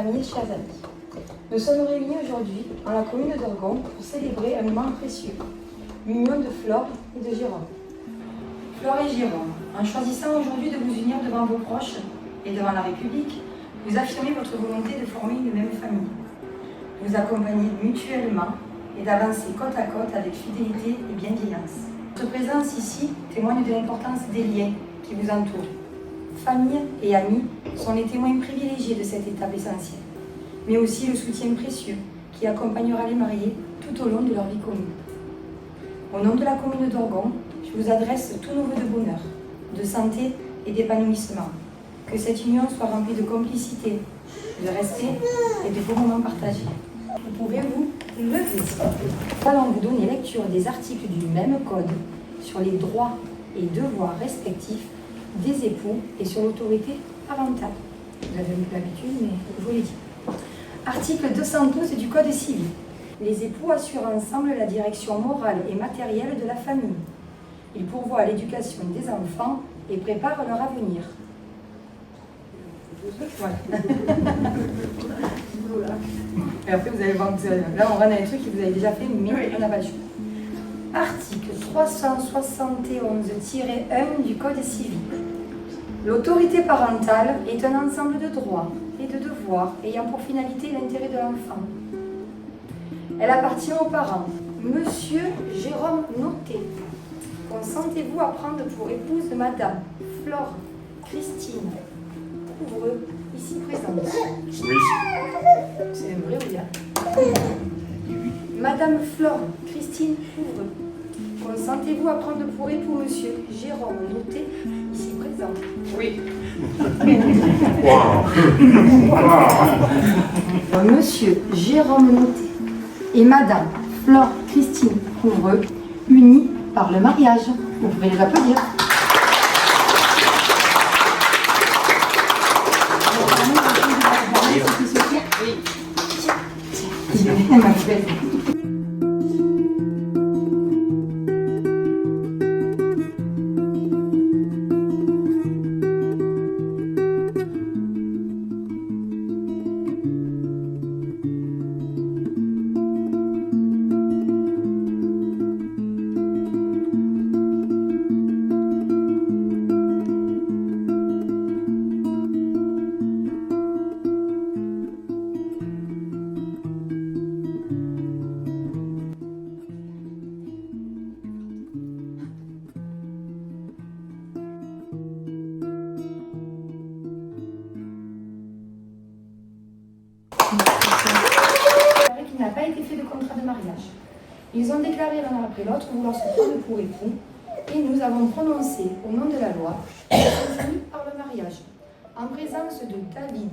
famille, chers amis. Nous sommes réunis aujourd'hui en la commune d'Orgon pour célébrer un moment précieux, l'union de Flore et de Jérôme. Flore et Jérôme, en choisissant aujourd'hui de vous unir devant vos proches et devant la République, vous affirmez votre volonté de former une même famille. Vous accompagnez mutuellement et d'avancer côte à côte avec fidélité et bienveillance. Votre présence ici témoigne de l'importance des liens qui vous entourent. Famille et amis sont les témoins privilégiés de cette étape essentielle, mais aussi le soutien précieux qui accompagnera les mariés tout au long de leur vie commune. Au nom de la commune d'Orgon, je vous adresse tous nos vœux de bonheur, de santé et d'épanouissement. Que cette union soit remplie de complicité, de respect et de beaux moments partagés. Vous pouvez vous lever. Nous allons vous donner lecture des articles du même code sur les droits et devoirs respectifs des époux et sur l'autorité parentale. Vous avez eu l'habitude, mais je vous l'ai dit. Article 212 du Code civil. Les époux assurent ensemble la direction morale et matérielle de la famille. Ils pourvoient à l'éducation des enfants et préparent leur avenir. Voilà. Et après, vous allez voir, là on rentre dans les trucs que vous avez déjà fait, mais on n'a pas le choix. Article 371-1 du Code civil. L'autorité parentale est un ensemble de droits et de devoirs ayant pour finalité l'intérêt de l'enfant. Elle appartient aux parents. Monsieur Jérôme Noté, consentez-vous à prendre pour épouse Madame Flore Christine Couvreux, ici présente? Oui. C'est vrai ou bien? Madame Flore Christine Couvreux, consentez-vous à prendre pour époux Monsieur Jérôme Noté, ici présent? Oui. Monsieur Jérôme Noté et Madame Flore Christine Couvreux, unis par le mariage. Vous pouvez les applaudir. Qu'il n'a pas été fait de contrat de mariage. Ils ont déclaré l'un après l'autre vouloir se prendre pour époux et nous avons prononcé au nom de la loi fini par le mariage en présence de David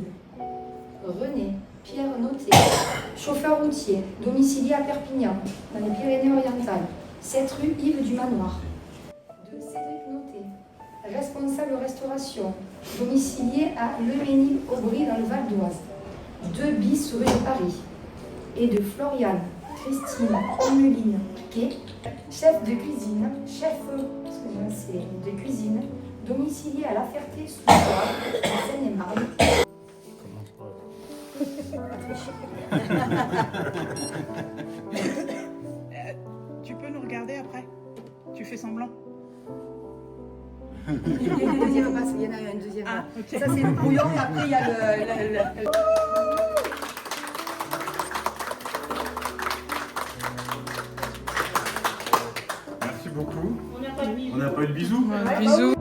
René Pierre Noté, chauffeur routier, domicilié à Perpignan, dans les Pyrénées-Orientales, 7 rue Yves du Manoir, de Cédric Noté, responsable restauration, domicilié à Le Mesnil-Aubry dans le Val d'Oise, 2 bis rue de Paris, et de Floriane Christine Emeline Piquet, chef de cuisine, de cuisine, domicilié à La Ferté-sous-Bois, en Seine-et-Marne. Tu peux nous regarder après? Tu fais semblant? Il y a une deuxième masse, il y en a une deuxième. Ah, ok. Ça c'est le brouillon et après il y a le... Merci beaucoup. On n'a pas eu de bisous. Bisous.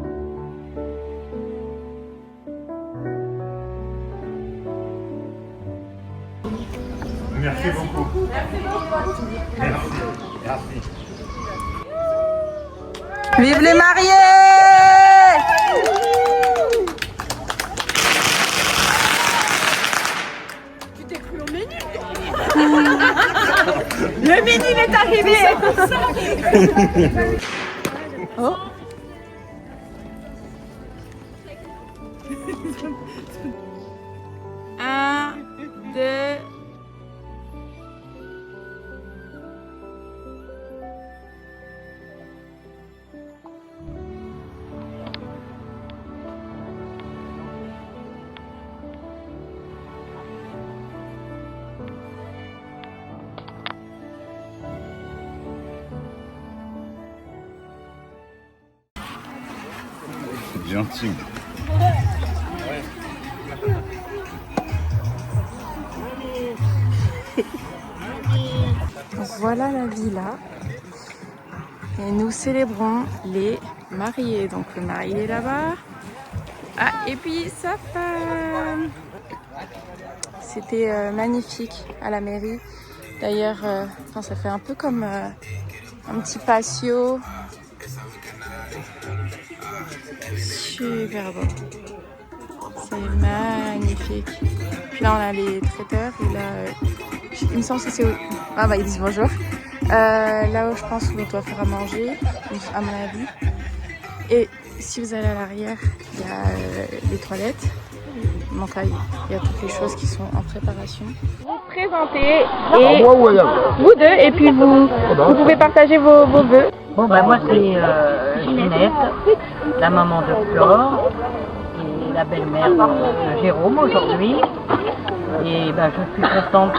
Merci beaucoup. Merci. Merci. Vive les mariés! Tu t'es cru au Mesnil? Le Mesnil est arrivé! Oh. Un, deux. Gentil. Donc voilà la villa. Et nous célébrons les mariés. Donc le mari est là-bas. Ah, et puis sa femme. C'était magnifique à la mairie. D'ailleurs, ça fait un peu comme un petit patio. Super beau. C'est magnifique. Puis là, on a les traiteurs. Et là, il me semble que c'est où... Ah bah, ils disent bonjour. Là où je pense qu'on doit faire à manger, à mon avis. Et si vous allez à l'arrière, il y a les toilettes. Donc là, il y a toutes les choses qui sont en préparation. Vous présentez et vous deux, et puis vous pouvez partager vos vœux. Bon, bah moi c'est Ginette, la maman de Flore et la belle-mère de Jérôme aujourd'hui. Et bah, je suis contente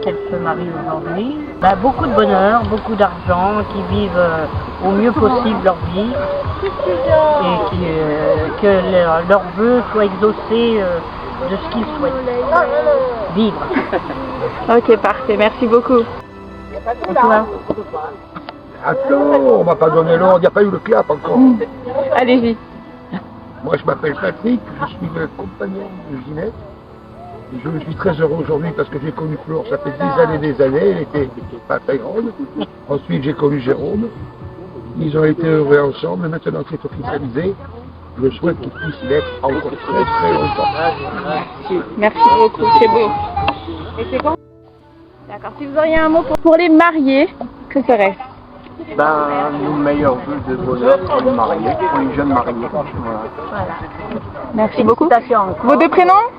qu'elle se marie aujourd'hui. Bah, beaucoup de bonheur, beaucoup d'argent, qui vivent au mieux possible leur vie et que leurs vœux soient exaucés de ce qu'ils souhaitent vivre. Ok, parfait, merci beaucoup. Et toi? Attends, on m'a pas donné l'ordre, il n'y a pas eu le clap encore. Allez-y. Moi je m'appelle Patrick, je suis le compagnon de Ginette. Et je suis très heureux aujourd'hui parce que j'ai connu Flore, ça fait des années, elle était pas très grande. Ensuite j'ai connu Jérôme. Ils ont été heureux ensemble, et maintenant que c'est officialisé, je souhaite qu'ils puissent l'être encore très très longtemps. Merci beaucoup, c'est beau. Et c'est quand? D'accord, si vous auriez un mot pour les mariés, que serait? Ben, nos meilleurs vœux de bonheur pour les mariés, pour les jeunes mariés. Voilà. Merci beaucoup. Vos deux prénoms?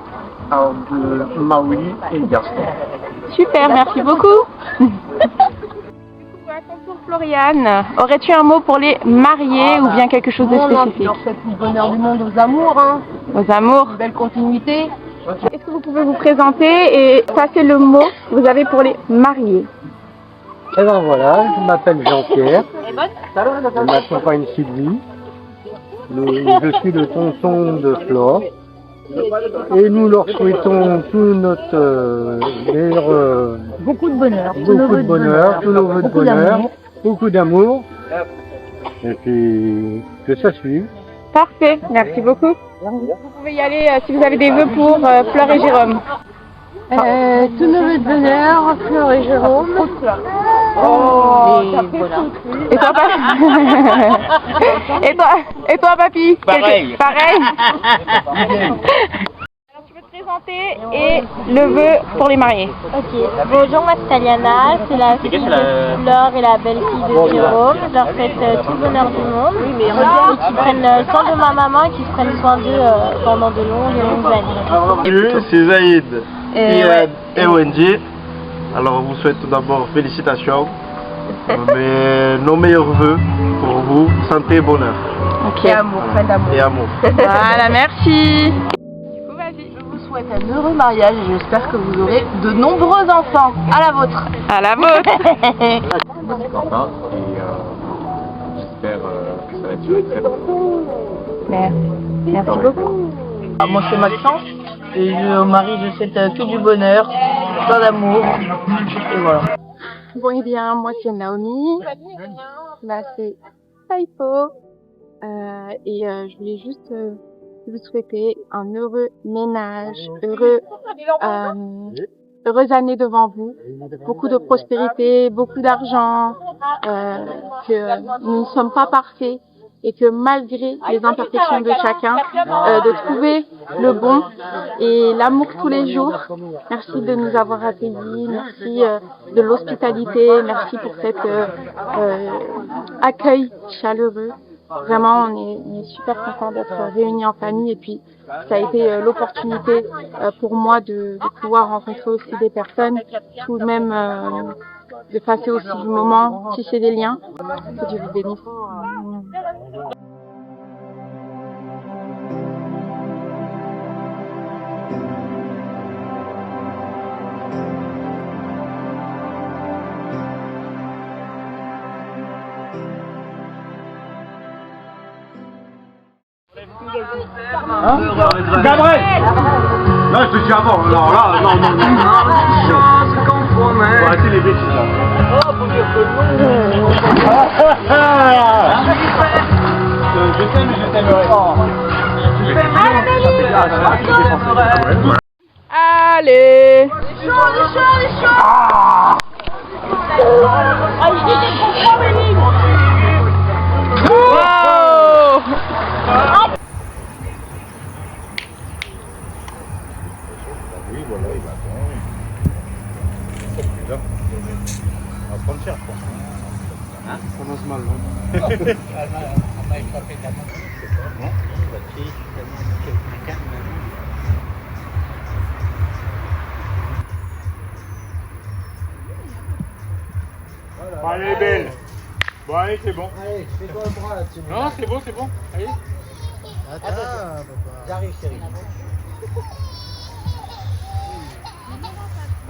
Alors, de Maui et Gaston. Super, merci beaucoup. Pour Floriane, aurais-tu un mot pour les mariés ou bien quelque chose de spécifique? Je souhaite le bonheur du monde aux amours, hein. Aux amours. Belle continuité. Est-ce que vous pouvez vous présenter et passer le mot que vous avez pour les mariés? Et ben voilà, je m'appelle Jean-Pierre, et ma compagne Sylvie, je suis le tonton de Flore, et nous leur souhaitons tout notre meilleur, Beaucoup de bonheur. tous nos vœux de bonheur, beaucoup d'amour, et puis que ça suive. Parfait, merci beaucoup. Vous pouvez y aller si vous avez des vœux pour Fleur et Jérôme. Tous nos vœux de bonheur, Flore et Jérôme. Et voilà. Et toi, et toi, papy? Pareil. Pareil. Alors, tu peux te présenter et le vœu pour les mariés. Ok, bonjour, moi c'est Taliana, c'est la fille de Flore et la belle-fille de Jérôme. Je leur souhaite tout le bonheur du monde et qu'ils prennent soin de ma maman et qu'ils prennent soin d'eux pendant de longues années. Salut, c'est Zaïd et Wendy. Alors, on vous souhaite tout d'abord félicitations, mais nos meilleurs vœux pour vous, santé et bonheur. Ok. Et amour, plein d'amour. Et amour. Voilà, merci. Du coup, vas-y. Je vous souhaite un heureux mariage et j'espère que vous aurez de nombreux enfants. À la vôtre. À la vôtre. Je suis content et j'espère que ça va durer très longtemps. Merci beaucoup. Moi c'est Maxence et au mari je souhaite que du bonheur, plein d'amour et voilà. Bon, et bien, moi c'est Naomi. Là c'est Saipo. Et je voulais juste vous souhaiter un heureux ménage, heureuse année devant vous, beaucoup de prospérité, beaucoup d'argent, que nous ne sommes pas parfaits et que malgré les imperfections de chacun, de trouver le bon et l'amour tous les jours. Merci de nous avoir accueillis, merci de l'hospitalité, merci pour cet accueil chaleureux. Vraiment, on est super contents d'être réunis en famille et puis ça a été l'opportunité pour moi de pouvoir rencontrer aussi des personnes, tout de même de passer aussi du moment, tisser des liens. Que Dieu vous bénisse. Hein Gabriel. Non, je te dis avant. Alors là, non. Faut arrêter les bêtises là. Oh, faut dire que je t'aime, je t'aimerai. Allez. Wow. Oui, voilà, il attend. Là, on va prendre cher, quoi. Hein? Ça commence mal, non? Bon, allez, belle. Bon, allez, c'est bon. Allez, fais-toi un bras là-dessus. Non, c'est bon, c'est bon. Allez. Attends, j'arrive, chérie.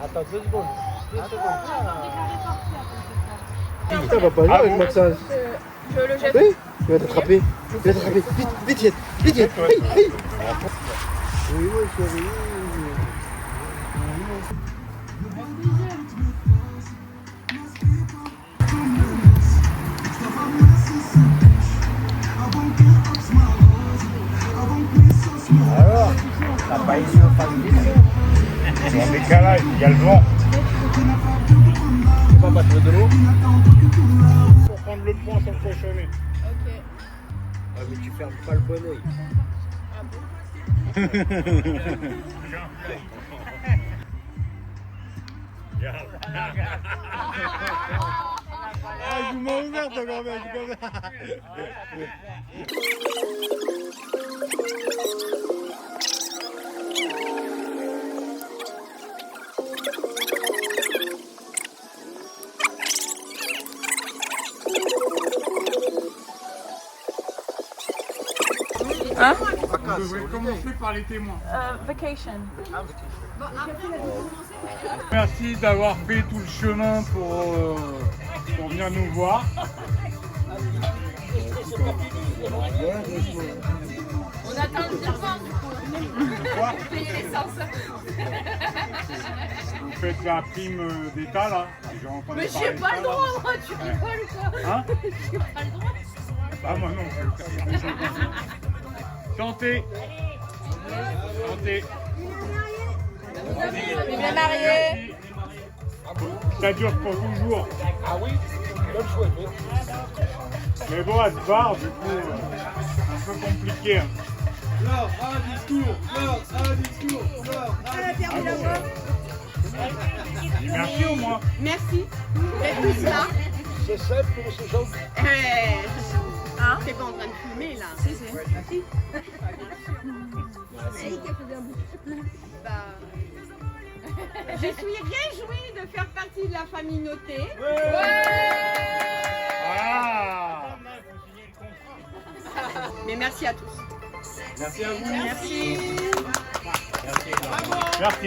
Attends, 2 secondes. 2 secondes. Ça va pas aller avec Maxence. Je le jette. Oui, il va t'attraper. Il va t'attraper. Vite, Yed. Vite, Yed. Oui, chérie. Alors, t'as pas ici au face du fond. C'est en décalage, il y a le vent. Tu vas pas trouver de l'eau? Pour prendre le point sur le cochonnet. Ok. Ah, mais tu fermes pas le bon oeil. Ah, je m'en ouvert ta grand-mère, je comme ça. Hein? On devrait commencer par les témoins. Vacation. Merci d'avoir fait tout le chemin pour venir nous voir. On attend le virement du coup. Quoi? Payer l'essence. Vous faites la prime d'État là. Mais j'ai pas le droit, moi, tu rigoles quoi. Hein? J'ai pas le droit. Ah, moi non. Chantez. Chantez. Vive les mariés. Ça dure pas toujours. Ah oui? Bonne chouette, oui. Mais bon, à se barre, du coup, un peu compliqué. Flore, un discours. Flore, un discours. Flore, un discours. Dis merci au moins. Merci d'être tous là. C'est simple, mais c'est gentil. Hein? T'es pas en train de fumer là? Si, si. Bah, je suis réjouie de faire partie de la famille notée. Ah! Mais merci à tous. Merci à vous. Merci. Merci.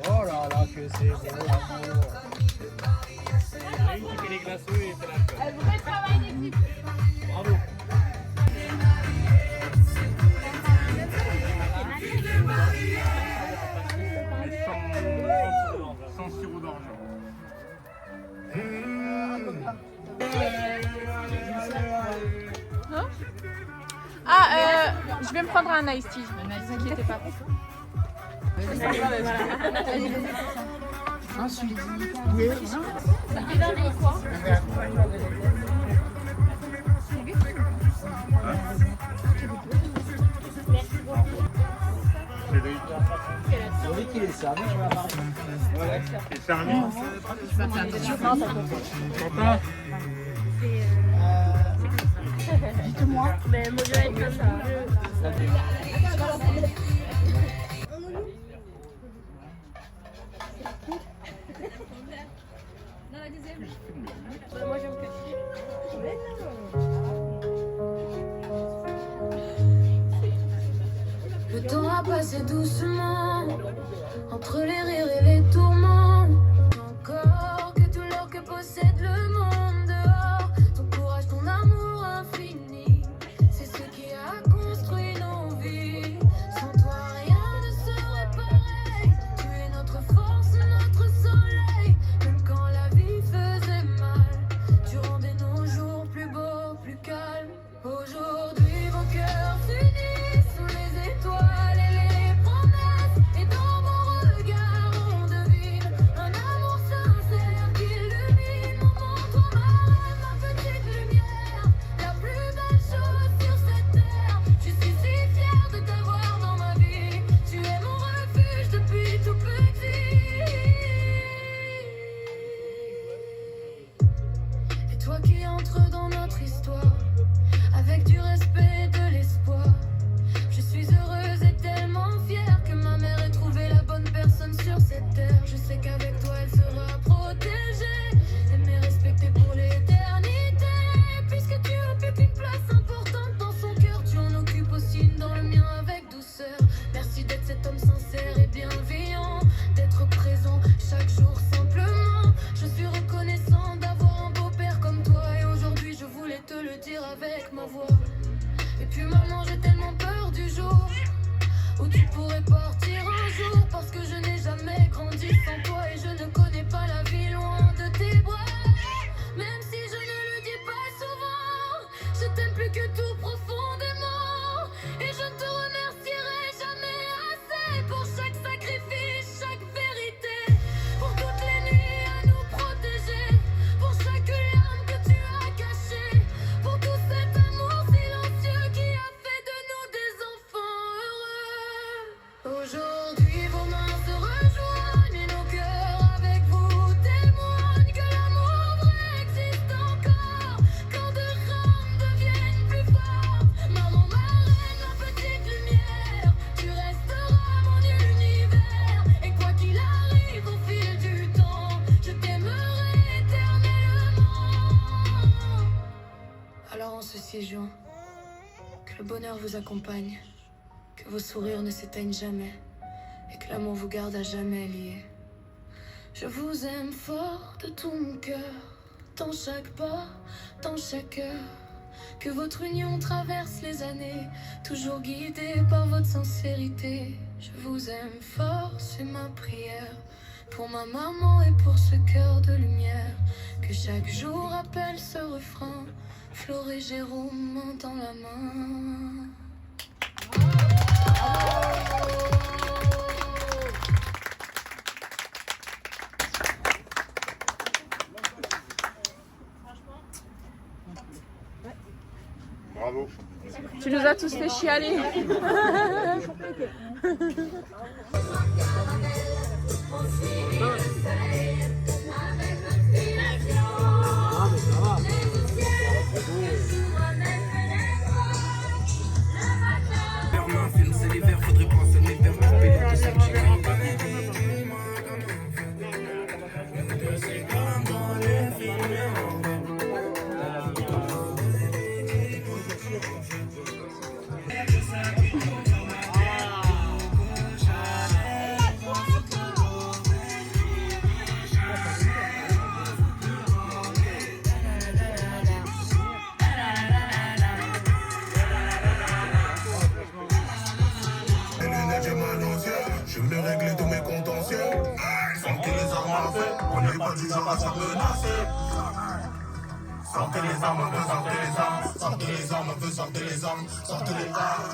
Oh là là, que c'est beau, l'amour. Un vrai travail d'équipe. Bravo. Sans sirop d'orgeat. Je vais me prendre un iced tea. Ne vous inquiétez pas. Ensuite, c'est vrai qu'il est servi, je vais avoir. C'est servi. Quentin? Dites-moi. Mais moi je vais être comme ça. Moi j'aime que Le temps a passé doucement entre les rires et les tourments. Encore que tout l'or que possède le monde dehors. Ton courage, ton amour infini, c'est ce qui a construit nos vies. Sans toi rien ne serait pareil. Tu es notre force, notre soleil. Même quand la vie faisait mal, tu rendais nos jours plus beaux, plus calmes. Aujourd'hui vos cœurs s'unissent sous les étoiles et les promesses. Et dans vos regards on devine un amour sincère qui illumine mon monde. Toi ma reine, ma petite lumière, la plus belle chose sur cette terre. Je suis si fière de t'avoir dans ma vie. Tu es mon refuge depuis tout petit. Et toi qui entres dans notre histoire avec du respect et de l'espoir. Je suis heureuse et tellement fière que ma mère ait trouvé la bonne personne sur cette terre. Je sais qu'avec toi elle sera protégée, aimée, respectée pour l'éternité. Puisque tu occupes une place importante dans son cœur, tu en occupes aussi une dans le mien avec douceur. Merci d'être cet homme sincère et bienveillant, d'être présent chaque jour simplement. Je suis reconnaissant d'avoir un beau-père comme toi. Et aujourd'hui je voulais te le dire avec ma voix. Et puis maman, j'ai tellement peur du jour où tu pourrais partir un jour. Parce que je n'ai jamais grandi sans toi et je ne connais pas la vie loin de tes bras. Même si je ne le dis pas souvent, je t'aime plus que tout profondément. Et je ne te remercierai jamais assez pour chaque sacrifice, chaque vérité. Pour toutes les nuits à nous protéger, pour chaque larme que tu as cachée, pour tout cet amour silencieux qui a fait de nous des enfants heureux. Aujourd'hui vos mains se rejoignent et nos cœurs avec vous témoignent que l'amour vrai existe encore. Quand deux rames deviennent plus fortes, maman, ma reine, ma petite lumière, tu resteras mon univers. Et quoi qu'il arrive au fil du temps, je t'aimerai éternellement. Alors en ce 6 juin, que le bonheur vous accompagne, que vos sourires ne s'éteignent jamais et que l'amour vous garde à jamais liés. Je vous aime fort de tout mon cœur, dans chaque pas, dans chaque heure. Que votre union traverse les années, toujours guidée par votre sincérité. Je vous aime fort, c'est ma prière, pour ma maman et pour ce cœur de lumière. Que chaque jour rappelle ce refrain, Flore et Jérôme, main dans la main. Bravo. Tu nous as tous fait chialer. Je voulais régler tous mes contentieux. Sortez les armes à feu, on n'est pas du genre à se menacer. Sortez les armes à feu, sortez les armes. Sortez les armes à feu, sortez les armes. Sortez les armes.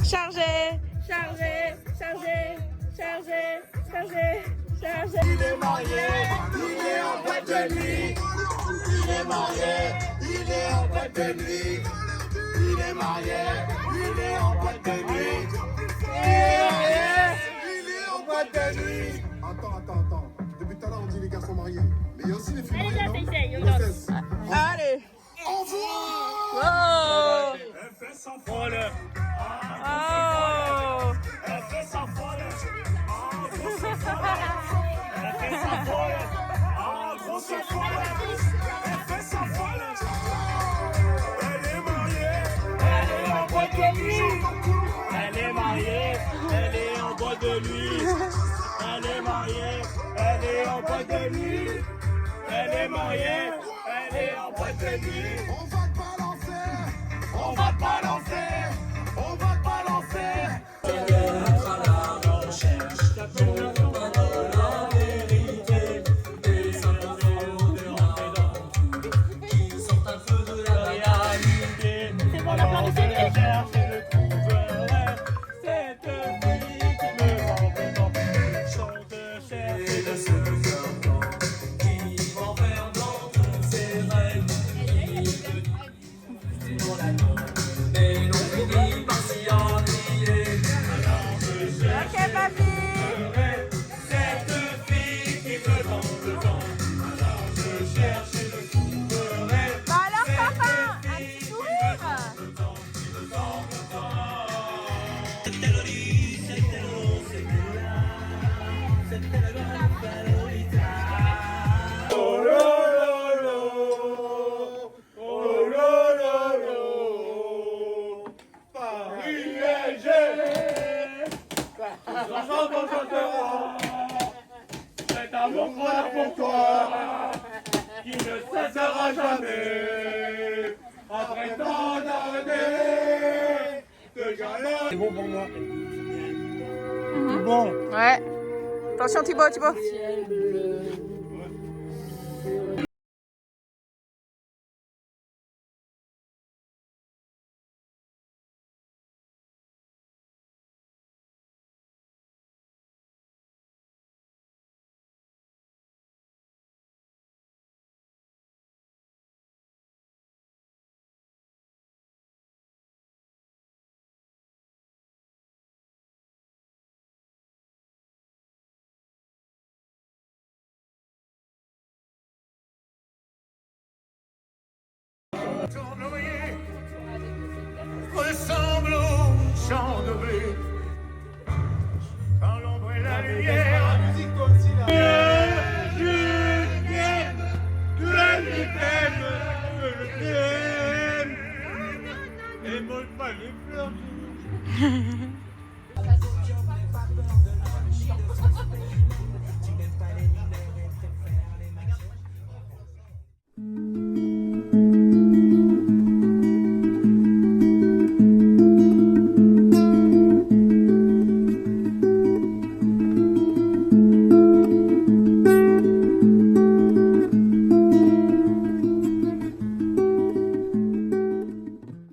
Chargé, chargé, chargé, chargé, chargé, chargé. Il est marié, il est en boîte de nuit. Il est marié, il est en boîte de nuit. Il est marié, il est en boîte de nuit. Il est marié, il est en boîte de nuit. Attends. Depuis tout à l'heure, on dit les garçons mariés. Mais il y a aussi les filles mariées. Allez. Au revoir. Wow. Elle fait sans folle. boîte de nuit. Elle est mariée, elle est en boîte de nuit. Elle est mariée, elle est en boîte de nuit. On va te balancer, on va te balancer, on va te balancer. Être à la recherche de la vérité. Des infos de rentrer dans le trou qui sortent un peu de la réalité. C'est bon, la planète est nulle. Je cherche et je trouverai cette fille qui me semble tant. Chante, cherche et de ce serpent qui m'enferme dans tous ses rêves. Dans la nuit, mais l'on finit par s'y ennuyer. Alors je cherche et trouverai cette fille qui me tente le temps. Alors je cherche et je trouverai. Bah alors papa, un petit sourire. Oh lo lo lo, oh lo lo lo, Paris léger, chanson qu'on chantera, cet amour qu'on a pour toi, qui ne cessera jamais, après tant d'années de galère. C'est bon pour moi. Bon. Ouais. Attention Thibaut, Thibaut. Ressemble au champ de blé.